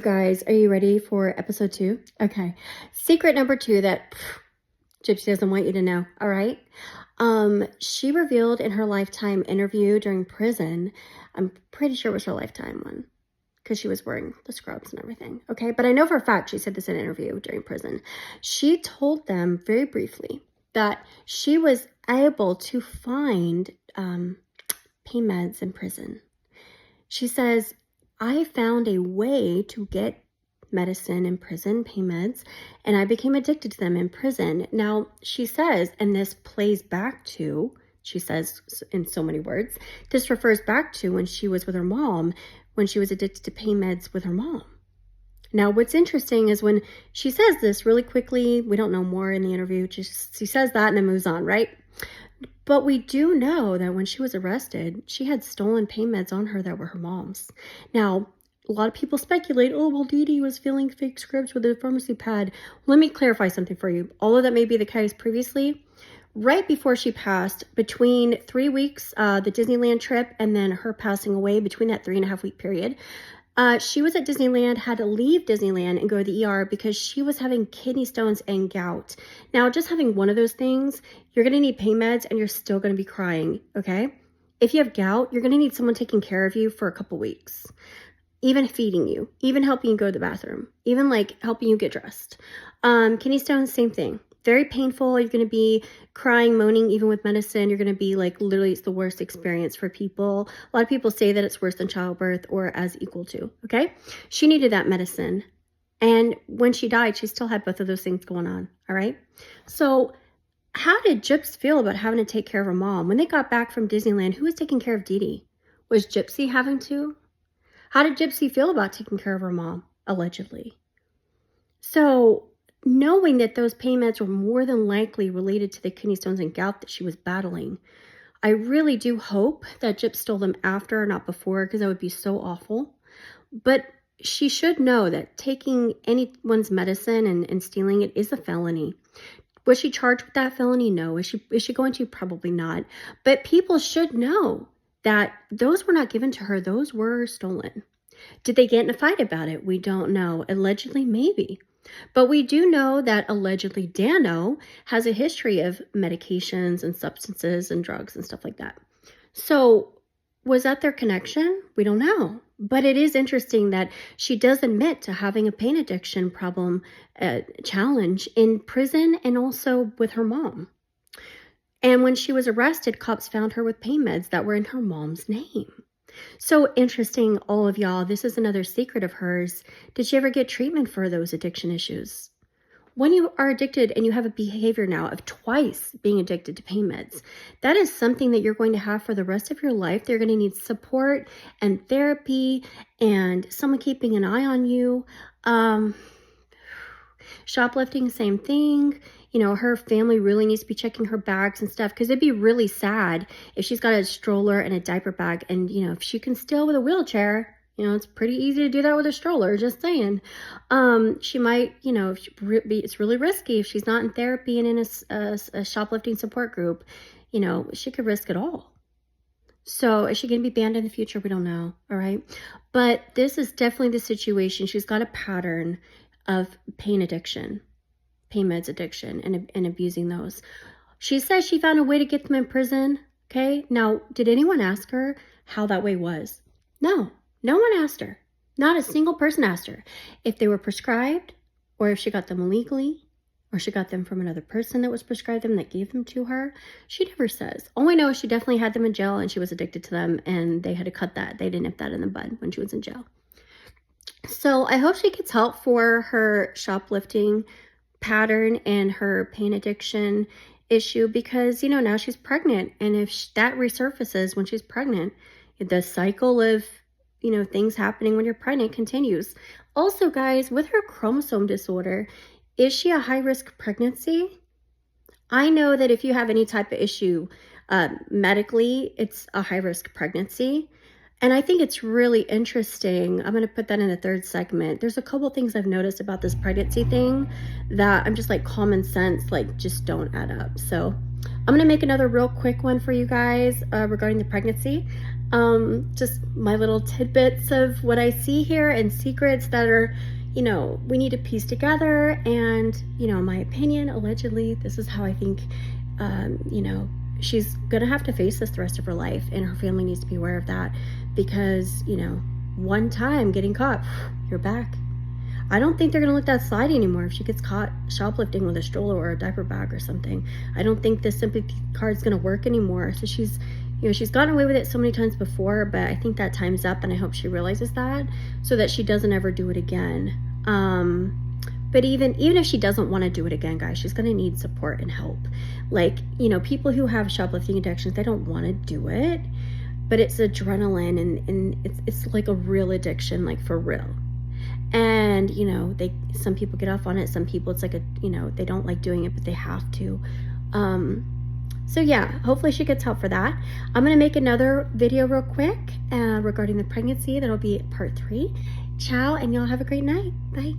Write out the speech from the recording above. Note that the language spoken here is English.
Guys, are you ready for episode 2? Okay. Secret number 2 that Gypsy doesn't want you to know, all right? She revealed in her Lifetime interview during prison, I'm pretty sure it was her Lifetime one, because she was wearing the scrubs and everything, okay? But I know for a fact she said this in an interview during prison. She told them very briefly that she was able to find pain meds in prison. She says, I found a way to get medicine in prison, pain meds, and I became addicted to them in prison. Now, she says, and this plays back to, she says in so many words, this refers back to when she was with her mom, when she was addicted to pain meds with her mom. Now, what's interesting is when she says this really quickly, we don't know more in the interview, she says that and then moves on, right? But we do know that when she was arrested, she had stolen pain meds on her that were her mom's. Now, a lot of people speculate, oh, well, Dee Dee was filling fake scripts with a pharmacy pad. Let me clarify something for you. Although that may be the case previously, right before she passed, between 3 weeks, the Disneyland trip, and then her passing away, between that 3.5-week period, she was at Disneyland, had to leave Disneyland and go to the ER because she was having kidney stones and gout. Now, just having one of those things, you're going to need pain meds and you're still going to be crying, okay? If you have gout, you're going to need someone taking care of you for a couple weeks, even feeding you, even helping you go to the bathroom, even like helping you get dressed. Kidney stones, same thing. Very painful. You're going to be crying, moaning, even with medicine. You're going to be like, literally, it's the worst experience for people. A lot of people say that it's worse than childbirth or as equal to, okay? She needed that medicine. And when she died, she still had both of those things going on, all right? So how did Gyps feel about having to take care of her mom? When they got back from Disneyland, who was taking care of Dee Dee? Was Gypsy having to? How did Gypsy feel about taking care of her mom, allegedly? So knowing that those pain meds were more than likely related to the kidney stones and gout that she was battling, I really do hope that Gyps stole them after, not before, because that would be so awful. But she should know that taking anyone's medicine and stealing it is a felony. Was she charged with that felony? No. Is she going to? Probably not. But people should know that those were not given to her. Those were stolen. Did they get in a fight about it? We don't know. Allegedly, maybe. But we do know that allegedly Dano has a history of medications and substances and drugs and stuff like that. So was that their connection? We don't know. But it is interesting that she does admit to having a pain addiction problem challenge in prison and also with her mom. And when she was arrested, cops found her with pain meds that were in her mom's name. So interesting, all of y'all. This is another secret of hers. Did she ever get treatment for those addiction issues? When you are addicted and you have a behavior now of twice being addicted to pain meds, that is something that you're going to have for the rest of your life. They're going to need support and therapy and someone keeping an eye on you. Shoplifting, same thing. You know, her family really needs to be checking her bags and stuff, because it'd be really sad if she's got a stroller and a diaper bag, and, you know, if she can steal with a wheelchair, you know, it's pretty easy to do that with a stroller, just saying. She might, you know, it's really risky if she's not in therapy and in a shoplifting support group. You know, she could risk it all. So is she going to be banned in the future? We don't know, all right? But this is definitely the situation. She's got a pattern of pain addiction, pain meds addiction, and abusing those. She says she found a way to get them in prison, okay? Now, did anyone ask her how that way was? No, no one asked her. Not a single person asked her if they were prescribed, or if she got them illegally, or she got them from another person that was prescribed them, that gave them to her. She never says. All I know is she definitely had them in jail, and she was addicted to them, and they had to cut that. They didn't nip that in the bud when she was in jail. So I hope she gets help for her shoplifting pattern and her pain addiction issue, because, you know, now she's pregnant. And if that resurfaces when she's pregnant, the cycle of, you know, things happening when you're pregnant continues. Also, guys, with her chromosome disorder, is she a high-risk pregnancy? I know that if you have any type of issue medically, it's a high-risk pregnancy. And I think it's really interesting. I'm going to put that in the third segment. There's a couple things I've noticed about this pregnancy thing that I'm just like, common sense, like, just don't add up. So I'm going to make another real quick one for you guys regarding the pregnancy. Just my little tidbits of what I see here and secrets that are, you know, we need to piece together. And, you know, in my opinion, allegedly, this is how I think, you know, she's gonna have to face this the rest of her life, and her family needs to be aware of that, because, you know, one time getting caught, you're back. I don't think they're gonna let that slide anymore if she gets caught shoplifting with a stroller or a diaper bag or something. I don't think this sympathy card's gonna work anymore. So she's, you know, she's gotten away with it so many times before, but I think that time's up, and I hope she realizes that, so that she doesn't ever do it again. But even if she doesn't want to do it again, guys, she's going to need support and help. Like, you know, people who have shoplifting addictions, they don't want to do it, but it's adrenaline, and it's like a real addiction, like for real. And, you know, some people get off on it. Some people, it's like a, you know, they don't like doing it, but they have to. So yeah, hopefully she gets help for that. I'm going to make another video real quick regarding the pregnancy. That'll be part 3. Ciao, and y'all have a great night. Bye.